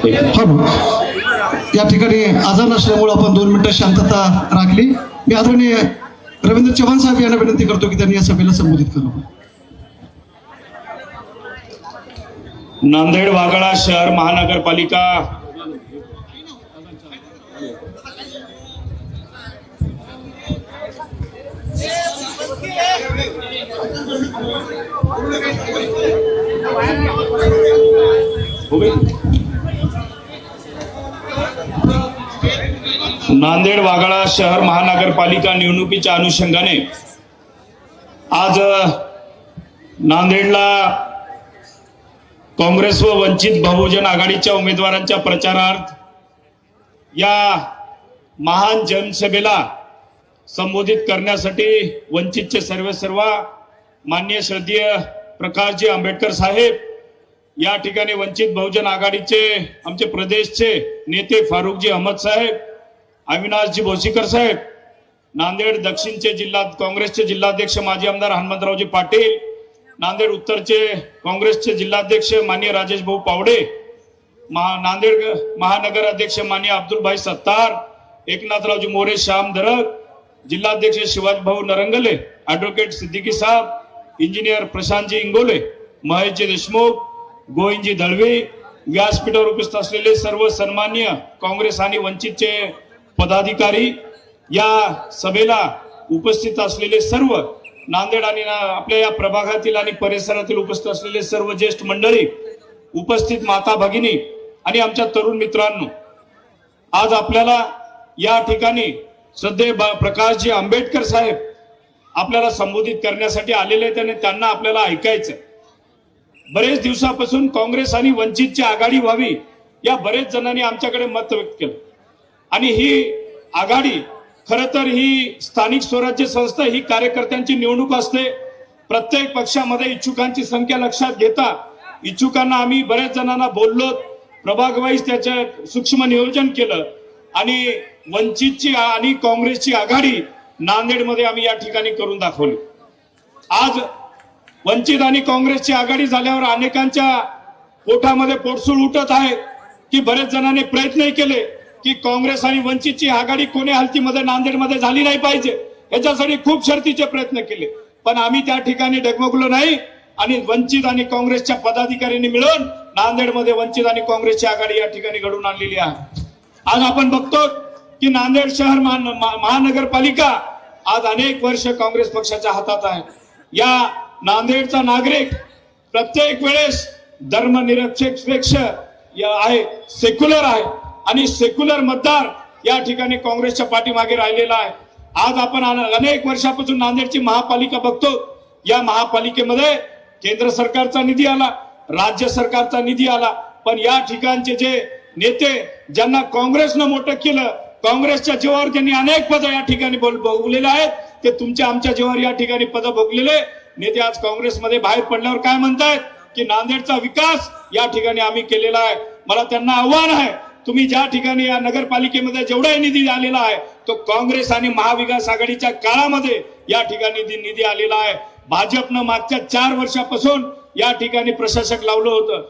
या ठिकाणी आजान असल्यामुळे आपण 2 मिनिटं शांतता राखली। मी आदरणीय रवींद्र चव्हाण साहेब यांना विनंती करतो की त्यांनी या सभेला संबोधित करावं। नांदेड वाघाळा शहर महानगरपालिका नांदेड वाघाळा शहर महानगरपालिका निवडणुकीच्या अनुषंगाने आज नांदेडला काँग्रेस व वंचित बहुजन आघाडीच्या उमेदवारांच्या प्रचारार्थ या महान जनसभेला संबोधित करण्यासाठी वंचितचे सर्व माननीय श्रद्धेय प्रकाशजी आंबेडकर साहेब, या ठिकाणी वंचित बहुजन आघाडीचे आमचे प्रदेशचे नेते फारुकजी अहमद साहेब, अविनाशजी भोसीकर साहेब, नांदेड दक्षिणचे काँग्रेसचे जिल्हाध्यक्ष माजी आमदार हनुमंतरावजी पाटील, नांदेड उत्तरचे काँग्रेसचे जिल्हाध्यक्ष माननीय राजेश भाऊ पावडे, नांदेड महानगर अध्यक्ष माननीय अब्दुल सत्तार, एकनाथरावजी मोरे श्याम दरग, जिल्हाध्यक्ष शिवाजी भाऊ नरंगले, ऍडव्होकेट सिद्दीकी साहब, इंजिनियर प्रशांतजी इंगोले, महेशजी देशमुख, गोविंदजी दळवी, व्यासपीठावर उपस्थित असलेले सर्व सन्माननीय काँग्रेस आणि वंचितचे पदाधिकारी, या सभेला उपस्थित असलेले सर्व नांदेड आणि आपल्या या प्रभागातील आणि परिसरातील उपस्थित असलेले सर्व ज्येष्ठ मंडळी, उपस्थित माता भगिनी आणि आमच्या तरुण मित्रांनो, आज आपल्याला या ठिकाणी श्रद्धेय प्रकाशजी आंबेडकर साहेब आपल्याला संबोधित करण्यासाठी आलेले आहेत आणि त्यांना आपल्याला ऐकायचं। बरेच दिवसापासून काँग्रेस आणि वंचितची आघाडी व्हावी या बरेच जणांनी आमच्याकडे मत व्यक्त केलं आणि ही आघाडी खरं तर ही स्थानिक स्वराज्य संस्था ही कार्यकर्त्यांची निवडणूक असते। प्रत्येक पक्षामध्ये इच्छुकांची संख्या लक्षात घेता इच्छुकांना आम्ही बरेच जणांना बोललो, प्रभाग वाईज त्याचं सूक्ष्म नियोजन केलं आणि वंचितची आणि काँग्रेसची आघाडी नांदेडमध्ये आम्ही या ठिकाणी करून दाखवली। आज वंचित आणि काँग्रेसची आघाडी झाल्यावर अनेकांच्या पोटामध्ये पोटसूळ उठत आहे की बरेच जणांनी प्रयत्नही केले की काँग्रेस आणि वंचितची आघाडी कोणी हालतीमध्ये नांदेडमध्ये झाली नाही पाहिजे, याच्यासाठी खूप शर्तीचे प्रयत्न केले, पण आम्ही त्या ठिकाणी डगमगलो नाही आणि वंचित आणि काँग्रेसच्या पदाधिकाऱ्यांनी मिळून नांदेडमध्ये वंचित आणि काँग्रेसची आघाडी या ठिकाणी घडवून आणलेली आहे। आज आपण बघतो की नांदेड शहर महानगरपालिका आज अनेक वर्ष काँग्रेस पक्षाच्या हातात आहे। या नांदेडचा नागरिक प्रत्येक वेळेस धर्मनिरपेक्ष आहे, सेक्युलर आहे आणि सेक्युलर मतदार या ठिकाणी काँग्रेसच्या पाठीमागे राहिलेला आहे। आज आपण अनेक वर्षापासून नांदेडची महापालिका बघतो, या महापालिकेमध्ये केंद्र सरकारचा निधी आला, राज्य सरकारचा निधी आला, पण या ठिकाणचे जे नेते ज्यांना काँग्रेसनं मोठं केलं, काँग्रेसच्या जीवावर त्यांनी अनेक पदं या ठिकाणी भोगलेले आहेत, ते तुमच्या आमच्या जीवावर या ठिकाणी पदं भोगलेले नेते आज काँग्रेसमध्ये बाहेर पडल्यावर काय म्हणतायत की नांदेडचा विकास या ठिकाणी आम्ही केलेला आहे। मला त्यांना आव्हान आहे, तुम्ही ज्या ठिकाणी या नगरपालिकेमध्ये जेवढा निधी आलेला आहे तो काँग्रेस आणि महाविकास आघाडीच्या काळामध्ये या ठिकाणी निधी आलेला आहे। भाजपनं मागच्या 4 वर्षापासून या ठिकाणी प्रशासक लावलं होतं,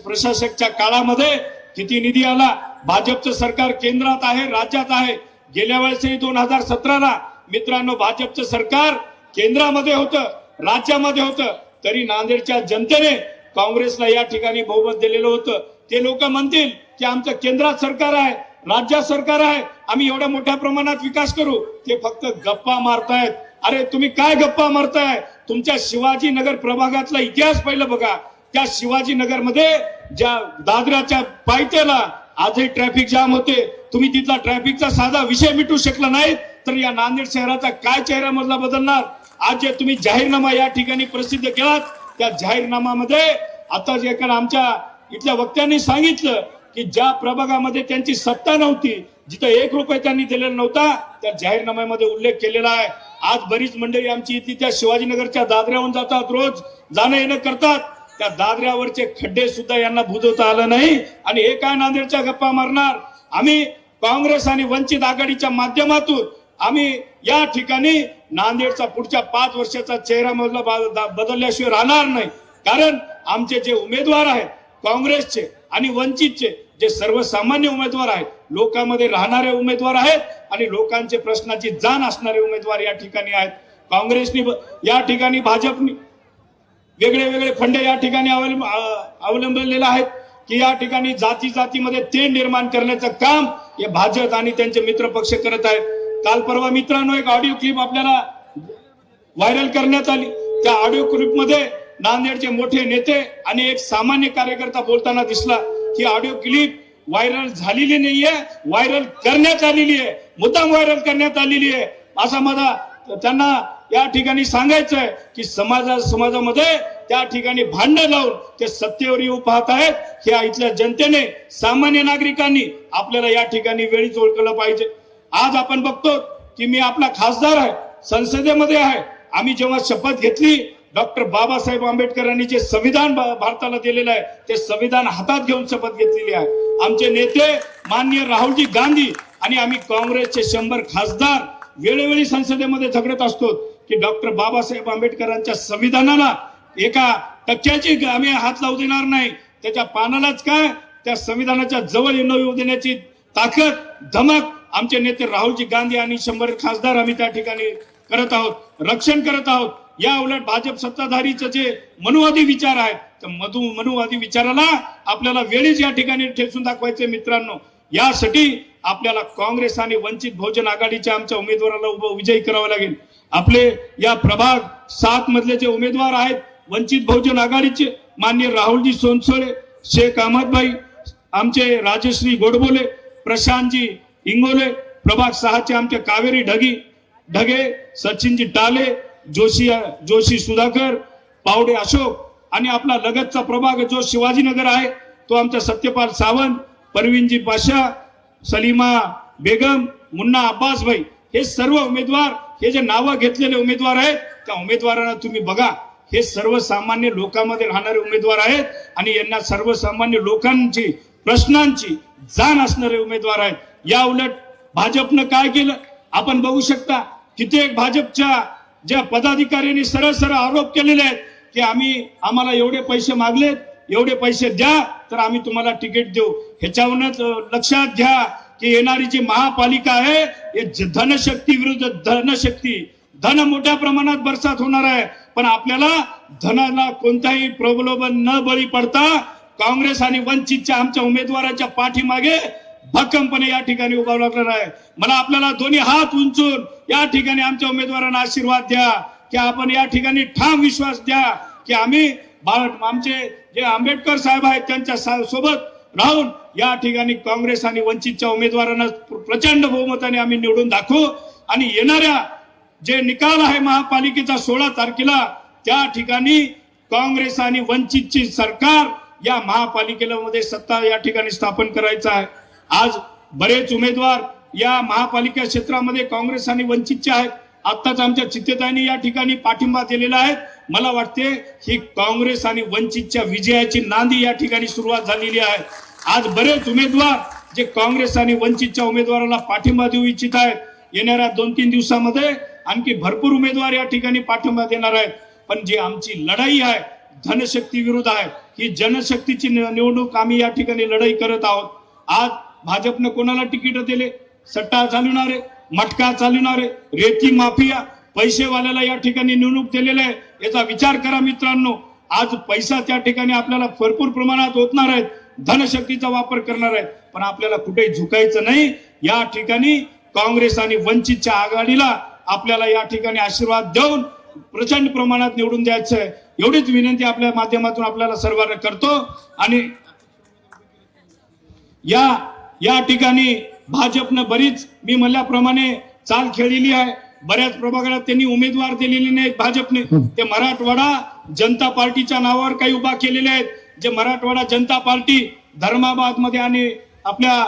प्रशासकच्या काळामध्ये किती निधी आला? भाजपचं सरकार केंद्रात आहे, राज्यात आहे। गेल्या वेळेसही 2017ला मित्रांनो भाजपचं सरकार केंद्रामध्ये होतं, राज्यामध्ये होतं, तरी नांदेडच्या जनतेने काँग्रेसला या ठिकाणी बहुमत दिलेलं होतं। ते लोक म्हणतील की आमचं केंद्रात सरकार आहे, राज्यात सरकार आहे, आम्ही एवढ्या मोठ्या प्रमाणात विकास करू, ते फक्त गप्पा मारतायत। अरे तुम्ही काय गप्पा मारताय? तुमच्या शिवाजीनगर प्रभागातला इतिहास पहिलं बघा। त्या शिवाजीनगरमध्ये ज्या दादराच्या पायथ्याला आजही ट्रॅफिक जाम होते, तुम्ही तिथला ट्रॅफिकचा साधा विषय मिटू शकला नाही, तर या नांदेड शहराचा काय चेहरा मधला बदलणार? आज जे तुम्ही जाहीरनामा या ठिकाणी प्रसिद्ध केलात, त्या जाहीरनाम्यामध्ये आता जे कारण आमच्या इथल्या वक्त्यांनी सांगितलं की ज्या प्रभागामध्ये त्यांची सत्ता नव्हती, जिथं 1 रुपये त्यांनी दिलेला नव्हता, त्या जाहीरनाम्यामध्ये उल्लेख केलेला आहे। आज बरीच मंडळी आमची इथली त्या शिवाजीनगरच्या दादऱ्याहून जातात, रोज जाणं येणं करतात, त्या दादऱ्यावरचे खड्डे सुद्धा यांना बुजवता आलं नाही आणि हे काय नांदेडच्या गप्पा मारणार? आम्ही काँग्रेस आणि वंचित आघाडीच्या माध्यमातून आम्ही या ठिकाणी नांदेडचा पुढच्या 5 वर्षाचा चेहरा बदलल्याशिवाय राहणार नाही। कारण आमचे जे उमेदवार आहेत काँग्रेसचे आणि वंचितचे, जे सर्वसामान्य उमेदवार आहेत, लोकांमध्ये राहणारे उमेदवार आहेत आणि लोकांचे प्रश्नाची जाण असणारे उमेदवार या ठिकाणी आहेत. काँग्रेसनी या ठिकाणी, भाजपनी वेगळे वेगळे फंडे या ठिकाणी अवलंबलेले आहेत की या ठिकाणी जाती जातीमध्ये तेढ निर्माण करण्याचं काम हे भाजप आणि त्यांचे मित्र पक्ष करत आहेत. काल परवा मित्रांनो एक ऑडिओ क्लिप आपल्याला व्हायरल करण्यात आली. त्या ऑडिओ क्लिप मध्ये नांदेडचे मोठे नेते आणि एक सामान्य कार्यकर्ता बोलताना दिसला. ही ऑडिओ क्लिप व्हायरल झालेली नाहीये, व्हायरल करण्यात आलेली आहे, मुद्दाम व्हायरल करण्यात आलेली आहे. असा माझा त्यांना या ठिकाणी सांगायचं आहे की समाजामध्ये त्या ठिकाणी भांडण लावून ते सत्तेवर येऊ पाहत आहेत. ह्या इथल्या जनतेने, सामान्य नागरिकांनी आपल्याला या ठिकाणी वेळीच ओळखलं पाहिजे. आज आपण बघतो की मी आपला खासदार आहे, संसदेमध्ये आहे. आम्ही जेव्हा शपथ घेतली, डॉक्टर बाबासाहेब आंबेडकरांनी जे संविधान भारताला दिलेलं आहे ते संविधान हातात घेऊन शपथ घेतलेली आहे. आमचे नेते माननीय राहुलजी गांधी आणि आम्ही काँग्रेसचे 100 खासदार वेळोवेळी संसदेमध्ये झगडत असतो की डॉक्टर बाबासाहेब आंबेडकरांच्या संविधानाला एका टक्क्याची आम्ही हात लावू देणार नाही. त्याच्या पानालाच काय, त्या संविधानाच्या जवळ येऊ देण्याची ताकद, धमक आमचे नेते राहुलजी गांधी आणि 100 खासदार आम्ही त्या ठिकाणी करत आहोत, रक्षण करत आहोत. या उलट भाजप सत्ताधारीचे जे मनुवादी विचार आहेत, तर मनुवादी विचाराला आपल्याला वेळीच या ठिकाणी ठेचून दाखवायचे. मित्रांनो, यासाठी आपल्याला काँग्रेस आणि वंचित बहुजन आघाडीच्या आमच्या उमेदवाराला विजयी करावं लागेल. आपले या प्रभाग 7 मधले जे उमेदवार आहेत वंचित बहुजन आघाडीचे, माननीय राहुलजी सोनसोळे, शेख अहमदभाई, आमचे राजश्री गोडबोले, प्रशांतजी इंगोले, प्रभाग 6 आमचे कावेरी ढगे, सचिनजी टाले, जोशी सुधाकर, पावडे अशोक आणि आपला लगतचा प्रभाग जो शिवाजीनगर आहे तो आमचा सत्यपाल सावंत, परवीनजी पाशा, सलीमा बेगम, मुन्ना अब्बास भाई, हे सर्व उमेदवार, हे जे नावं घेतलेले उमेदवार आहेत त्या उमेदवारांना तुम्ही बघा. हे सर्वसामान्य लोकांमध्ये राहणारे उमेदवार आहेत आणि यांना सर्वसामान्य लोकांची प्रश्नांची जाण असणारे उमेदवार आहेत. या उलट भाजपनं काय केलं आपण बघू शकता. कित्येक भाजपच्या ज्या पदाधिकाऱ्यांनी सरळ सरळ आरोप केलेले आहेत की आम्हाला एवढे पैसे मागलेत, एवढे पैसे द्या तर आम्ही तुम्हाला तिकीट देऊ. ह्याच्यावरूनच लक्षात घ्या की येणारी जी महापालिका आहे हे धनशक्ती विरुद्ध धनशक्ती, धन मोठ्या प्रमाणात बरसात होणार आहे. पण आपल्याला धनाला कोणताही प्रलोभन न बळी पडता काँग्रेस आणि वंचितच्या आमच्या उमेदवाराच्या पाठीमागे भक्कमपणे या ठिकाणी उभा लागणार आहे. मला आपल्याला दोन्ही हात उंचून या ठिकाणी आमच्या उमेदवारांना आशीर्वाद द्या की आपण या ठिकाणी ठाम विश्वास द्या की आम्ही आमचे जे आंबेडकर साहेब आहेत त्यांच्या सोबत राहून या ठिकाणी काँग्रेस आणि वंचितच्या उमेदवारांना प्रचंड बहुमताने आम्ही निवडून दाखवू. आणि येणाऱ्या जे निकाल आहे महापालिकेचा 16 तारखेला, त्या ठिकाणी काँग्रेस आणि वंचितची सरकार या महापालिकेमध्ये सत्ता या ठिकाणी स्थापन करायचं आहे. आज बरेच उमेदवार या महापालिका क्षेत्रामध्ये काँग्रेस आणि वंचितचे आहेत. आत्ताच आमच्या चित्तेताईंनी या ठिकाणी पाठिंबा दिलेला आहे. मला वाटते ही काँग्रेस आणि वंचितच्या विजयाची नांदी या ठिकाणी सुरुवात झालेली आहे. आज बरेच उमेदवार जे काँग्रेस आणि वंचितच्या उमेदवाराला पाठिंबा देऊ इच्छित आहेत. येणाऱ्या 2-3 दिवसामध्ये आणखी भरपूर उमेदवार या ठिकाणी पाठिंबा देणार आहेत. पण जी आमची लढाई आहे धनशक्ती विरुद्ध आहे, ही जनशक्तीची निवडणूक आम्ही या ठिकाणी लढाई करत आहोत. आज भाजपनं कोणाला तिकीट दिले? सट्टा चालवणारे, मटका चालवणारे, रेती माफिया, पैसेवाल्याला या ठिकाणी निवडणूक दिलेले आहे. याचा विचार करा मित्रांनो. आज पैसा त्या ठिकाणी आपल्याला भरपूर प्रमाणात होतणार आहेत, धनशक्तीचा वापर करणार आहेत. पण आपल्याला कुठेही झुकायचं नाही. या ठिकाणी काँग्रेस आणि वंचितच्या आघाडीला आपल्याला या ठिकाणी आशीर्वाद देऊन प्रचंड प्रमाणात निवडून द्यायचं आहे. एवढीच विनंती आपल्या माध्यमातून आपल्याला सर्वांना करतो. आणि या ठिकाणी भाजपनं बरीच मी म्हणल्याप्रमाणे चाल खेळलेली आहे. बऱ्याच प्रभागात त्यांनी उमेदवार दिलेले नाहीत भाजपने. ते मराठवाडा जनता पार्टीच्या नावावर काही उभा केलेले आहेत. जे मराठवाडा जनता पार्टी धर्माबाद मध्ये आणि आपल्या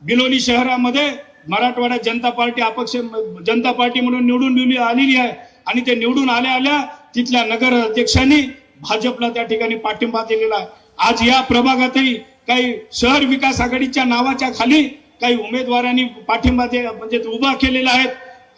बिलोली शहरामध्ये मराठवाडा जनता पार्टी अपक्ष जनता पार्टी म्हणून निवडून आलेली आहे. आणि ते निवडून आल्या तिथल्या नगर अध्यक्षांनी भाजपला त्या ठिकाणी पाठिंबा दिलेला आहे. आज या प्रभागातही काही शहर विकास आघाडीच्या नावाच्या खाली काही उमेदवारांनी पाठिंबा म्हणजे उभा केलेला आहे.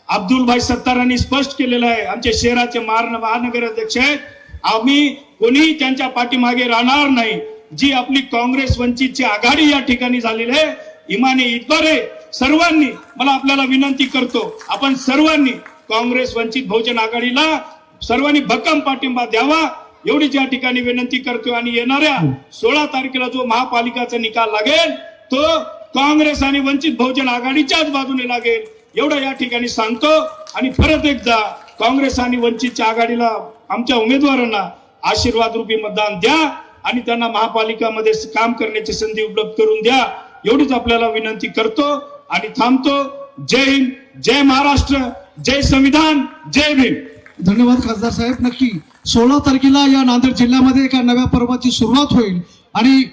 अब्दुलभाई सत्तारांनी स्पष्ट केलेलं आहे, आमचे शहराचे महानगर अध्यक्ष आहेत, आम्ही कोणीही त्यांच्या पाठीमागे राहणार नाही. जी आपली काँग्रेस वंचितची आघाडी या ठिकाणी झालेली आहे, इमाने इतबारे सर्वांनी मला आपल्याला विनंती करतो, आपण सर्वांनी काँग्रेस वंचित बहुजन आघाडीला सर्वांनी भक्कम पाठिंबा द्यावा एवढीच या ठिकाणी विनंती करतो. आणि येणाऱ्या 16 तारखेला जो महापालिकाचा निकाल लागेल तो काँग्रेस आणि वंचित बहुजन आघाडीच्याच बाजूने लागेल एवढं या ठिकाणी सांगतो. आणि परत एकदा काँग्रेस आणि वंचितच्या आघाडीला आमच्या उमेदवारांना आशीर्वाद रूपी मतदान द्या आणि त्यांना महापालिकामध्ये काम करण्याची संधी उपलब्ध करून द्या एवढीच आपल्याला विनंती करतो आणि थांबतो. जय हिंद, जय महाराष्ट्र, जय संविधान, जय भीम. धन्यवाद खासदार साहेब. नक्की 16 तारखेला या नांदेड जिल्ह्यामध्ये एका नव्या पर्वाची सुरुवात होईल आणि